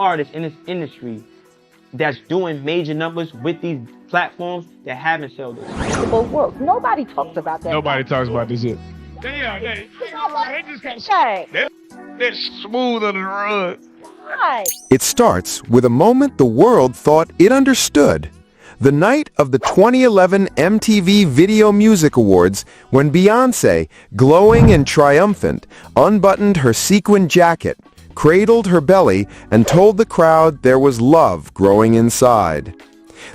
artists in this industry that's doing major numbers with these platforms that haven't sold it. But work. Nobody talks about that. Nobody talks about this shit. They just got they're smooth under the rug. Right. It starts with a moment the world thought it understood. The night of the 2011 MTV Video Music Awards, when Beyoncé, glowing and triumphant, unbuttoned her sequin jacket, cradled her belly, and told the crowd there was love growing inside.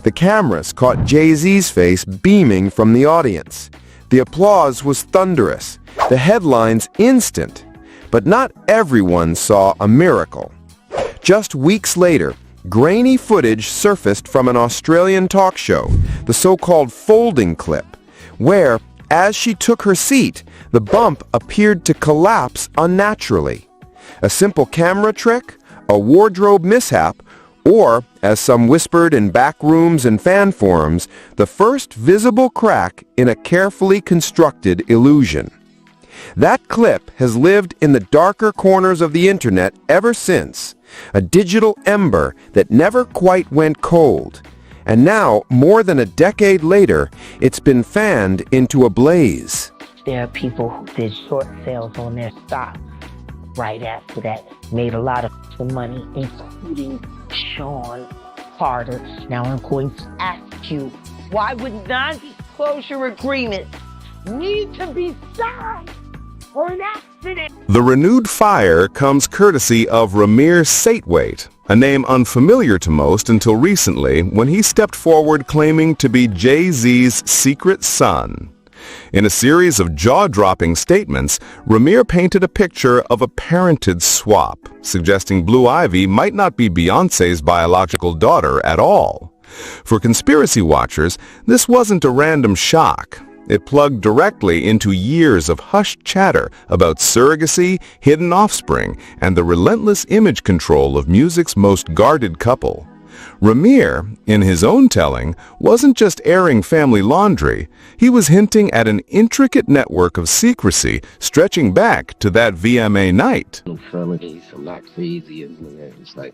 The cameras caught Jay-Z's face beaming from the audience. The applause was thunderous, the headlines instant. But not everyone saw a miracle. Just weeks later, grainy footage surfaced from an Australian talk show, the so-called folding clip, where, as she took her seat, the bump appeared to collapse unnaturally. A simple camera trick, a wardrobe mishap, or, as some whispered in back rooms and fan forums, the first visible crack in a carefully constructed illusion. That clip has lived in the darker corners of the internet ever since, a digital ember that never quite went cold. And now, more than a decade later, it's been fanned into a blaze. There are people who did short sales on their stock right after that, made a lot of money, including Sean Carter. Now I'm going to ask you, why would non-disclosure agreements need to be signed for an accident? The renewed fire comes courtesy of Rymir Satterthwaite, a name unfamiliar to most until recently when he stepped forward claiming to be Jay-Z's secret son. In a series of jaw-dropping statements, Rymir painted a picture of a parented swap, suggesting Blue Ivy might not be Beyoncé's biological daughter at all. For conspiracy watchers, this wasn't a random shock. It plugged directly into years of hushed chatter about surrogacy, hidden offspring, and the relentless image control of music's most guarded couple. Rymir, in his own telling, wasn't just airing family laundry. He was hinting at an intricate network of secrecy stretching back to that VMA night. No felonies, I'm not crazy. It's like,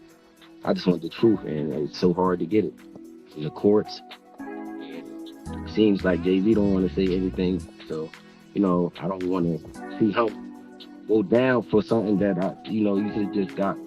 I just want the truth, and it's so hard to get it in the courts. It seems like Jay-Z don't want to say anything, so, I don't want to see him go down for something that, you should just got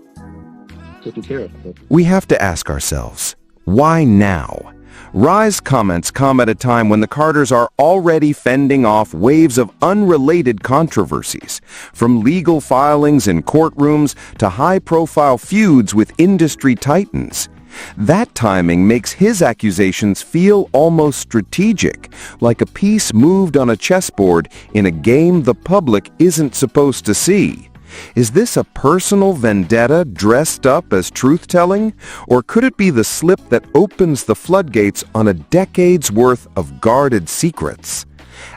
taken care of. We have to ask ourselves, why now? Rise comments come at a time when the Carters are already fending off waves of unrelated controversies, from legal filings in courtrooms to high-profile feuds with industry titans. That timing makes his accusations feel almost strategic, like a piece moved on a chessboard in a game the public isn't supposed to see. Is this a personal vendetta dressed up as truth-telling? Or could it be the slip that opens the floodgates on a decade's worth of guarded secrets?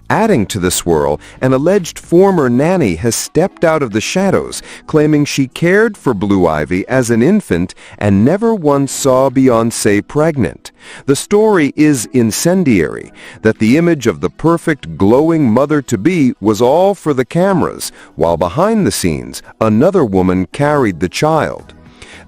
Adding to the swirl, an alleged former nanny has stepped out of the shadows, claiming she cared for Blue Ivy as an infant and never once saw Beyoncé pregnant. The story is incendiary, that the image of the perfect, glowing mother-to-be was all for the cameras, while behind the scenes, another woman carried the child.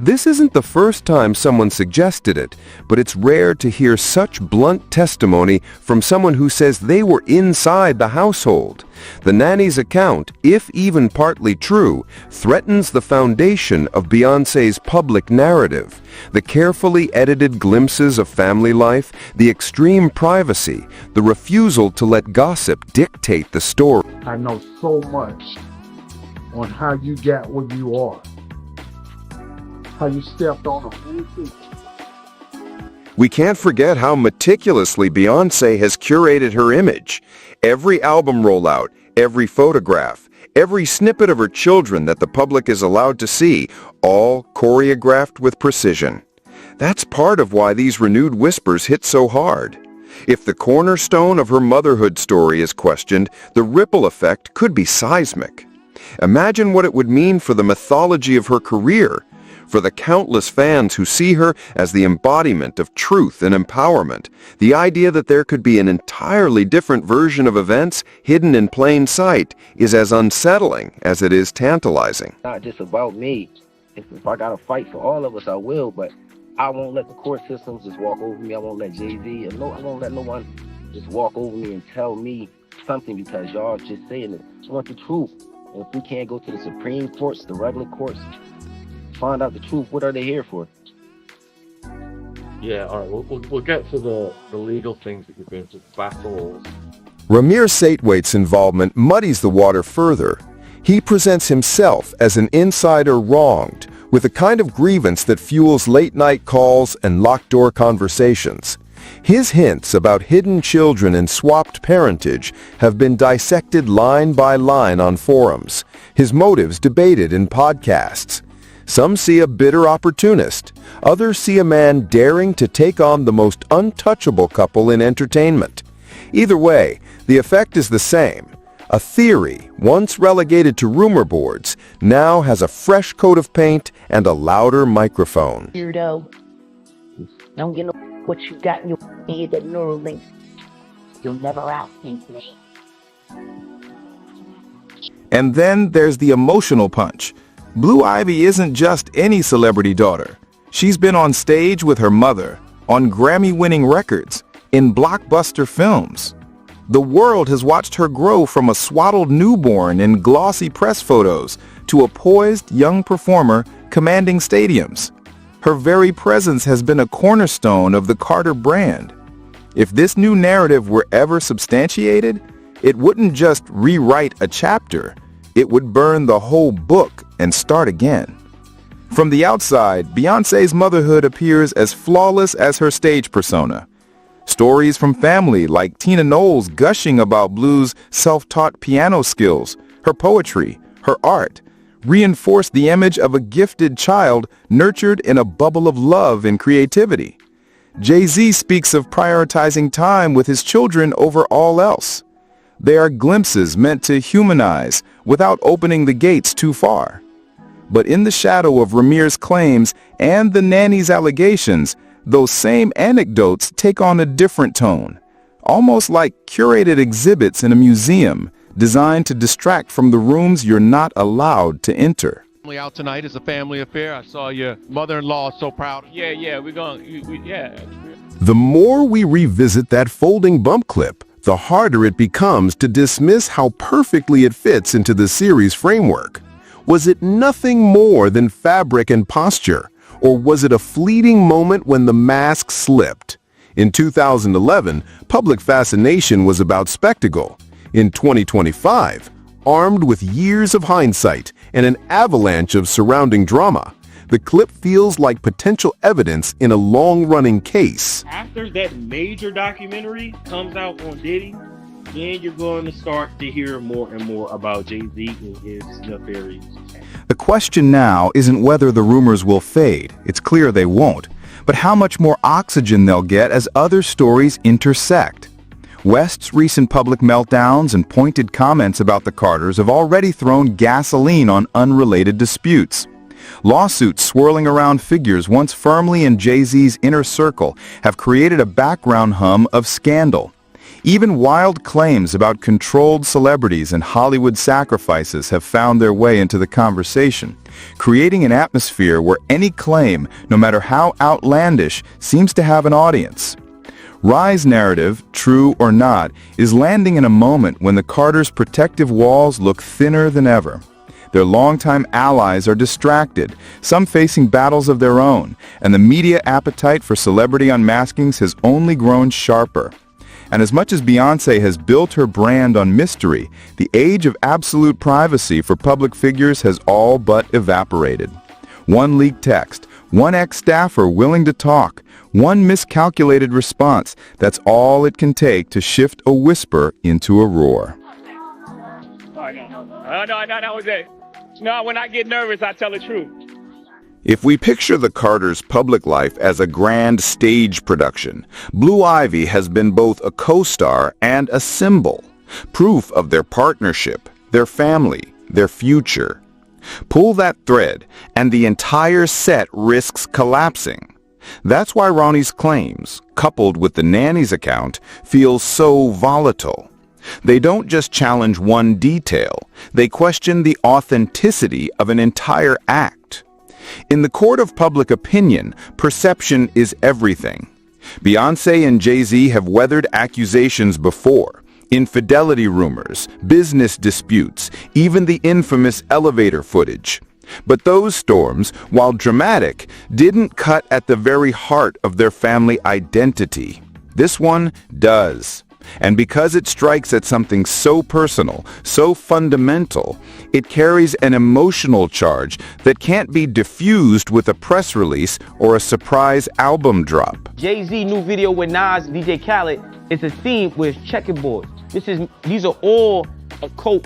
This isn't the first time someone suggested it, but it's rare to hear such blunt testimony from someone who says they were inside the household. The nanny's account, if even partly true, threatens the foundation of Beyoncé's public narrative. The carefully edited glimpses of family life, the extreme privacy, the refusal to let gossip dictate the story. I know so much on how you got where you are. How you stepped on them. We can't forget how meticulously Beyoncé has curated her image. Every album rollout, every photograph, every snippet of her children that the public is allowed to see, all choreographed with precision. That's part of why these renewed whispers hit so hard. If the cornerstone of her motherhood story is questioned, the ripple effect could be seismic. Imagine what it would mean for the mythology of her career, for the countless fans who see her as the embodiment of truth and empowerment. The idea that there could be an entirely different version of events hidden in plain sight is as unsettling as it is tantalizing. Not just about me. if I gotta fight for all of us, I will. But I won't let the court systems just walk over me. I won't let Jay-Z and I won't let no one just walk over me and tell me something because y'all just saying it. I want the truth. And if we can't go to the Supreme Courts, the regular courts, find out the truth, what are they here for? Yeah, all right. We'll get to the legal things that you're going to battle. Rymir Satterthwaite's involvement muddies the water further. He presents himself as an insider wronged, with a kind of grievance that fuels late-night calls and locked-door conversations. His hints about hidden children and swapped parentage have been dissected line by line on forums, his motives debated in podcasts. Some see a bitter opportunist. Others see a man daring to take on the most untouchable couple in entertainment. Either way, the effect is the same. A theory, once relegated to rumor boards, now has a fresh coat of paint and a louder microphone. Weirdo. Don't get no what you got in your head, that neural link. You'll never outthink me. And then there's the emotional punch. Blue Ivy isn't just any celebrity daughter. She's been on stage with her mother, on Grammy-winning records, in blockbuster films. The world has watched her grow from a swaddled newborn in glossy press photos to a poised young performer commanding stadiums. Her very presence has been a cornerstone of the Carter brand. If this new narrative were ever substantiated, it wouldn't just rewrite a chapter, it would burn the whole book and start again. From the outside, Beyoncé's motherhood appears as flawless as her stage persona. Stories from family like Tina Knowles gushing about Blue's self-taught piano skills, her poetry, her art, reinforce the image of a gifted child nurtured in a bubble of love and creativity. Jay-Z speaks of prioritizing time with his children over all else. They are glimpses meant to humanize without opening the gates too far. But in the shadow of Rymir's claims and the nanny's allegations, those same anecdotes take on a different tone, almost like curated exhibits in a museum designed to distract from the rooms you're not allowed to enter. Out tonight is a family affair. I saw your mother-in-law so proud. Yeah, we're going. Yeah. The more we revisit that folding bump clip, the harder it becomes to dismiss how perfectly it fits into the series framework. Was it nothing more than fabric and posture, or was it a fleeting moment when the mask slipped? In 2011, public fascination was about spectacle. In 2025, armed with years of hindsight and an avalanche of surrounding drama, the clip feels like potential evidence in a long-running case. After that major documentary comes out on Diddy, then you're going to start to hear more and more about Jay-Z and his nefarious. The question now isn't whether the rumors will fade. It's clear they won't. But how much more oxygen they'll get as other stories intersect. West's recent public meltdowns and pointed comments about the Carters have already thrown gasoline on unrelated disputes. Lawsuits swirling around figures once firmly in Jay-Z's inner circle have created a background hum of scandal. Even wild claims about controlled celebrities and Hollywood sacrifices have found their way into the conversation, creating an atmosphere where any claim, no matter how outlandish, seems to have an audience. Rye's narrative, true or not, is landing in a moment when the Carters' protective walls look thinner than ever. Their longtime allies are distracted, some facing battles of their own, and the media appetite for celebrity unmaskings has only grown sharper. And as much as Beyoncé has built her brand on mystery, the age of absolute privacy for public figures has all but evaporated. One leaked text, one ex-staffer willing to talk, one miscalculated response, that's all it can take to shift a whisper into a roar. No, was it. No, when I get nervous, I tell the truth. If we picture the Carters' public life as a grand stage production, Blue Ivy has been both a co-star and a symbol, proof of their partnership, their family, their future. Pull that thread, and the entire set risks collapsing. That's why Ronnie's claims, coupled with the nanny's account, feel so volatile. They don't just challenge one detail, they question the authenticity of an entire act. In the court of public opinion, perception is everything. Beyoncé and Jay-Z have weathered accusations before. Infidelity rumors, business disputes, even the infamous elevator footage. But those storms, while dramatic, didn't cut at the very heart of their family identity. This one does. And because it strikes at something so personal, so fundamental, it carries an emotional charge that can't be diffused with a press release or a surprise album drop. Jay-Z new video with Nas, DJ Khaled, is a theme with checkerboard. These are all occult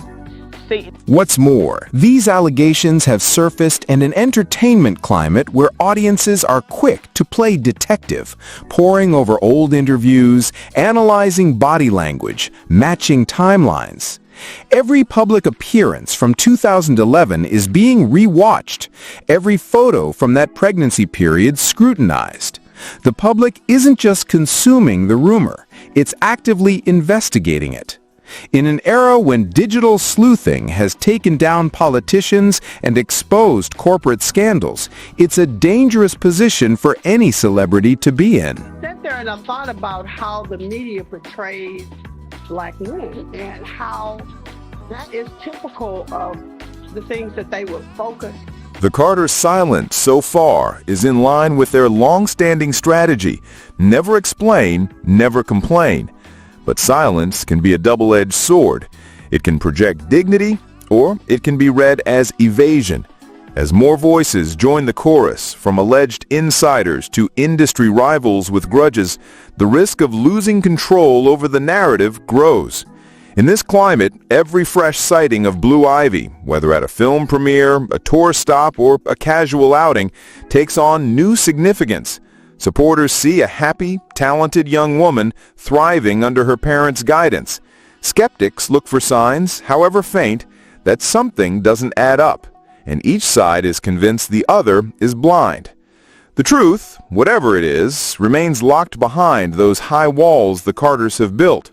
Satan. What's more, these allegations have surfaced in an entertainment climate where audiences are quick to play detective, poring over old interviews, analyzing body language, matching timelines. Every public appearance from 2011 is being rewatched, every photo from that pregnancy period scrutinized. The public isn't just consuming the rumor, it's actively investigating it. In an era when digital sleuthing has taken down politicians and exposed corporate scandals, it's a dangerous position for any celebrity to be in. Sat there and I thought about how the media portrays black men and how that is typical of the things that they would focus. The Carters' silence so far is in line with their long-standing strategy: never explain, never complain. But silence can be a double-edged sword. It can project dignity, or it can be read as evasion. As more voices join the chorus, from alleged insiders to industry rivals with grudges, the risk of losing control over the narrative grows. In this climate, every fresh sighting of Blue Ivy, whether at a film premiere, a tour stop, or a casual outing, takes on new significance. Supporters see a happy, talented young woman thriving under her parents' guidance. Skeptics look for signs, however faint, that something doesn't add up, and each side is convinced the other is blind. The truth, whatever it is, remains locked behind those high walls the Carters have built.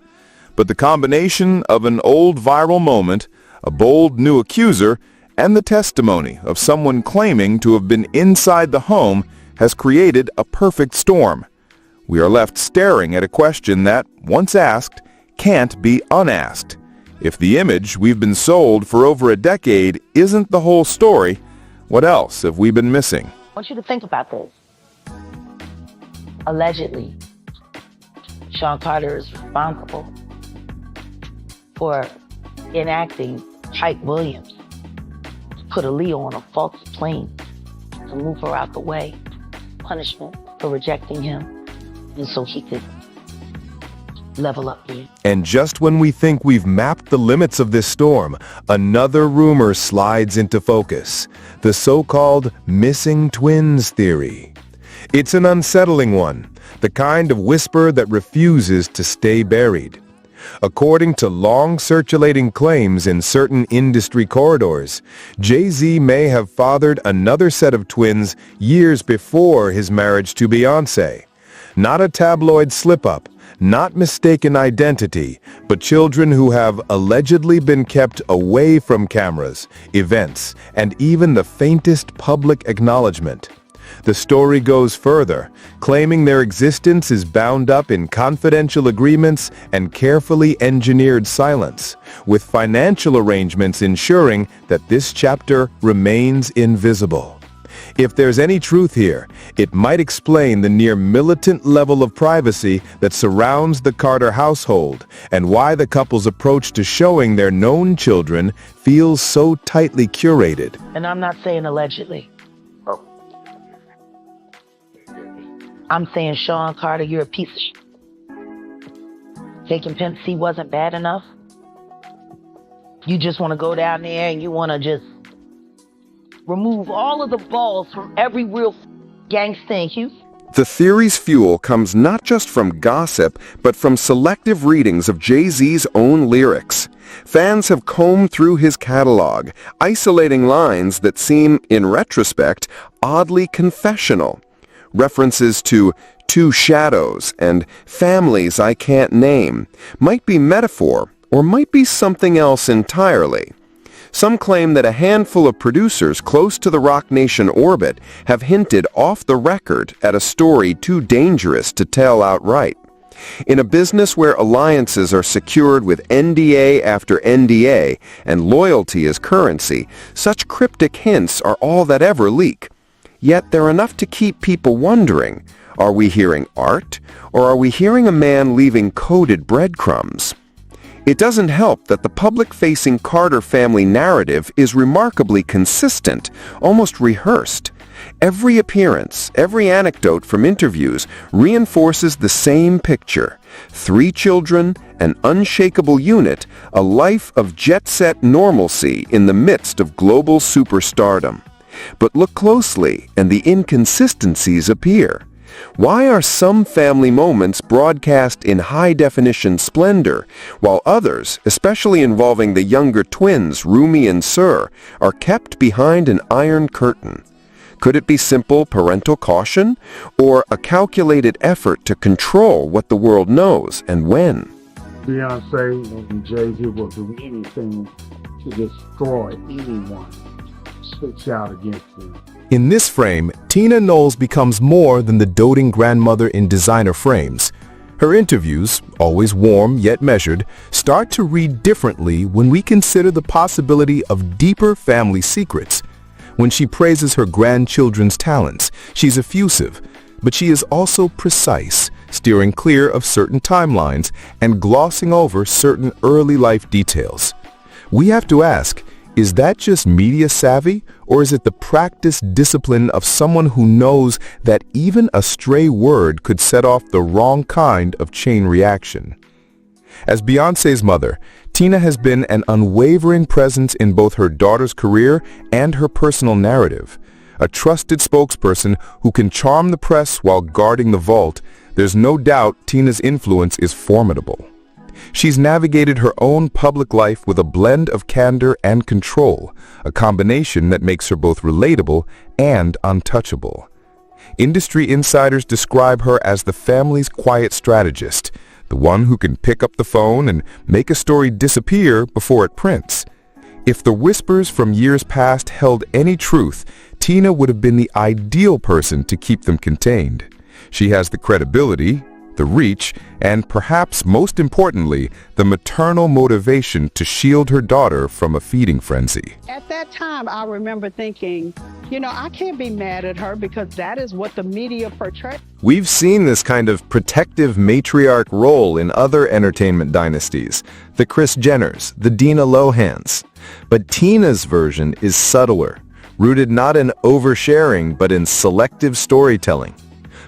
But the combination of an old viral moment, a bold new accuser, and the testimony of someone claiming to have been inside the home has created a perfect storm. We are left staring at a question that, once asked, can't be unasked. If the image we've been sold for over a decade isn't the whole story, what else have we been missing? I want you to think about this. Allegedly, Sean Carter is responsible for enacting Hype Williams to put Aaliyah on a false plane to move her out the way. Punishment for rejecting him, and so he could level up me. And just when we think we've mapped the limits of this storm, another rumor slides into focus: the so-called missing twins theory. It's an unsettling one, the kind of whisper that refuses to stay buried. According to long circulating claims in certain industry corridors, Jay-Z may have fathered another set of twins years before his marriage to Beyoncé. Not a tabloid slip-up, not mistaken identity, but children who have allegedly been kept away from cameras, events, and even the faintest public acknowledgement. The story goes further, claiming their existence is bound up in confidential agreements and carefully engineered silence, with financial arrangements ensuring that this chapter remains invisible. If there's any truth here, it might explain the near militant level of privacy that surrounds the Carter household and why the couple's approach to showing their known children feels so tightly curated. And I'm not saying allegedly. I'm saying, Sean Carter, you're a piece of shit. Taking Pimp C wasn't bad enough. You just want to go down there and you want to just remove all of the balls from every real gangsta in Houston. The theory's fuel comes not just from gossip, but from selective readings of Jay-Z's own lyrics. Fans have combed through his catalog, isolating lines that seem, in retrospect, oddly confessional. References to two shadows and families I can't name might be metaphor or might be something else entirely. Some claim that a handful of producers close to the Roc Nation orbit have hinted off the record at a story too dangerous to tell outright. In a business where alliances are secured with NDA after NDA and loyalty is currency, such cryptic hints are all that ever leak. Yet they're enough to keep people wondering, are we hearing art, or are we hearing a man leaving coded breadcrumbs? It doesn't help that the public-facing Carter family narrative is remarkably consistent, almost rehearsed. Every appearance, every anecdote from interviews reinforces the same picture. 3 children, an unshakable unit, a life of jet-set normalcy in the midst of global superstardom. But look closely, and the inconsistencies appear. Why are some family moments broadcast in high-definition splendor, while others, especially involving the younger twins, Rumi and Sir, are kept behind an iron curtain? Could it be simple parental caution, or a calculated effort to control what the world knows and when? Beyoncé and Jay-Z will do anything to destroy anyone who speaks out against them. In this frame, Tina Knowles becomes more than the doting grandmother in designer frames. Her interviews, always warm yet measured, start to read differently when we consider the possibility of deeper family secrets. When she praises her grandchildren's talents, she's effusive, but she is also precise, steering clear of certain timelines and glossing over certain early life details. We have to ask, is that just media savvy, or is it the practiced discipline of someone who knows that even a stray word could set off the wrong kind of chain reaction? As Beyoncé's mother, Tina has been an unwavering presence in both her daughter's career and her personal narrative. A trusted spokesperson who can charm the press while guarding the vault, there's no doubt Tina's influence is formidable. She's navigated her own public life with a blend of candor and control, a combination that makes her both relatable and untouchable. Industry insiders describe her as the family's quiet strategist, the one who can pick up the phone and make a story disappear before it prints. If the whispers from years past held any truth, Tina would have been the ideal person to keep them contained. She has the credibility, the reach, and perhaps most importantly, the maternal motivation to shield her daughter from a feeding frenzy. At that time, I remember thinking, I can't be mad at her because that is what the media portrays. We've seen this kind of protective matriarch role in other entertainment dynasties, the Kris Jenners, the Dina Lohans. But Tina's version is subtler, rooted not in oversharing but in selective storytelling.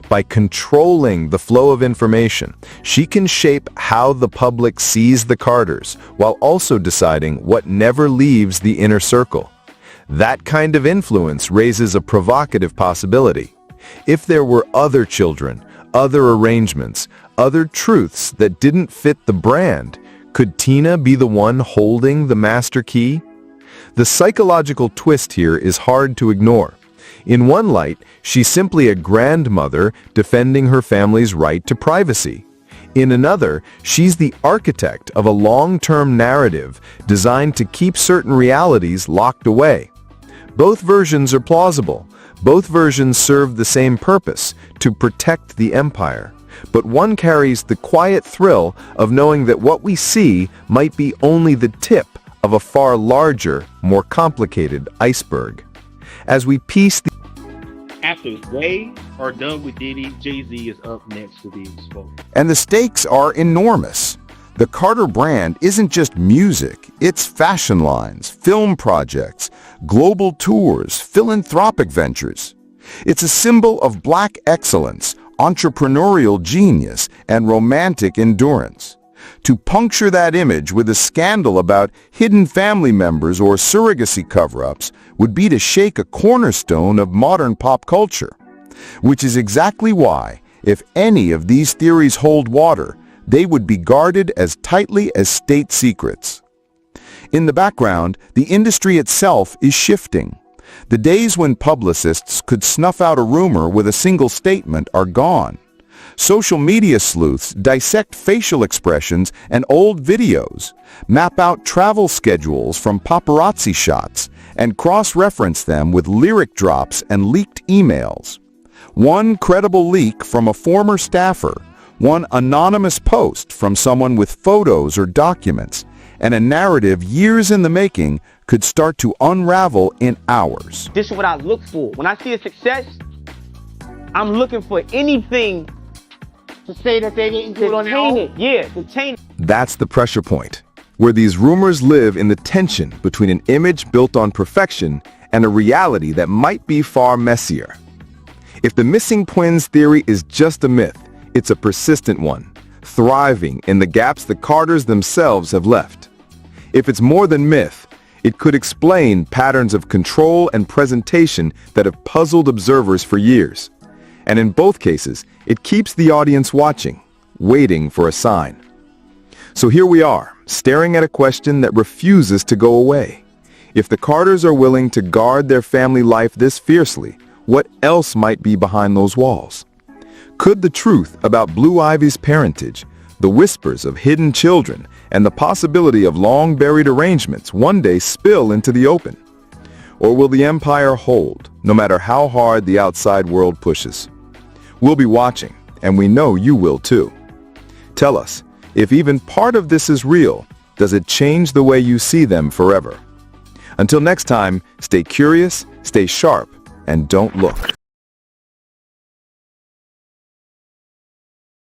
By controlling the flow of information, she can shape how the public sees the Carters, while also deciding what never leaves the inner circle. That kind of influence raises a provocative possibility. If there were other children, other arrangements, other truths that didn't fit the brand, could Tina be the one holding the master key? The psychological twist here is hard to ignore. In one light, she's simply a grandmother defending her family's right to privacy. In another, she's the architect of a long-term narrative designed to keep certain realities locked away. Both versions are plausible. Both versions serve the same purpose, to protect the empire. But one carries the quiet thrill of knowing that what we see might be only the tip of a far larger, more complicated iceberg. As we piece the After they are done with Diddy, Jay-Z is up next to be exposed. And the stakes are enormous. The Carter brand isn't just music, it's fashion lines, film projects, global tours, philanthropic ventures. It's a symbol of black excellence, entrepreneurial genius, and romantic endurance. To puncture that image with a scandal about hidden family members or surrogacy cover-ups would be to shake a cornerstone of modern pop culture. Which is exactly why, if any of these theories hold water, they would be guarded as tightly as state secrets. In the background, the industry itself is shifting. The days when publicists could snuff out a rumor with a single statement are gone. Social media sleuths dissect facial expressions and old videos, map out travel schedules from paparazzi shots, and cross-reference them with lyric drops and leaked emails. One credible leak from a former staffer, one anonymous post from someone with photos or documents, and a narrative years in the making could start to unravel in hours. This is what I look for. When I see a success, I'm looking for anything To say that they didn't do it on to their taint own. it. Yeah, to taint it. That's the pressure point, where these rumors live in the tension between an image built on perfection and a reality that might be far messier. If the missing twins theory is just a myth, it's a persistent one, thriving in the gaps the Carters themselves have left. If it's more than myth, it could explain patterns of control and presentation that have puzzled observers for years. And in both cases, it keeps the audience watching, waiting for a sign. So here we are, staring at a question that refuses to go away. If the Carters are willing to guard their family life this fiercely, what else might be behind those walls? Could the truth about Blue Ivy's parentage, the whispers of hidden children, and the possibility of long-buried arrangements one day spill into the open? Or will the empire hold, no matter how hard the outside world pushes? We'll be watching, and we know you will too. Tell us, if even part of this is real, does it change the way you see them forever? Until next time, stay curious, stay sharp, and don't look.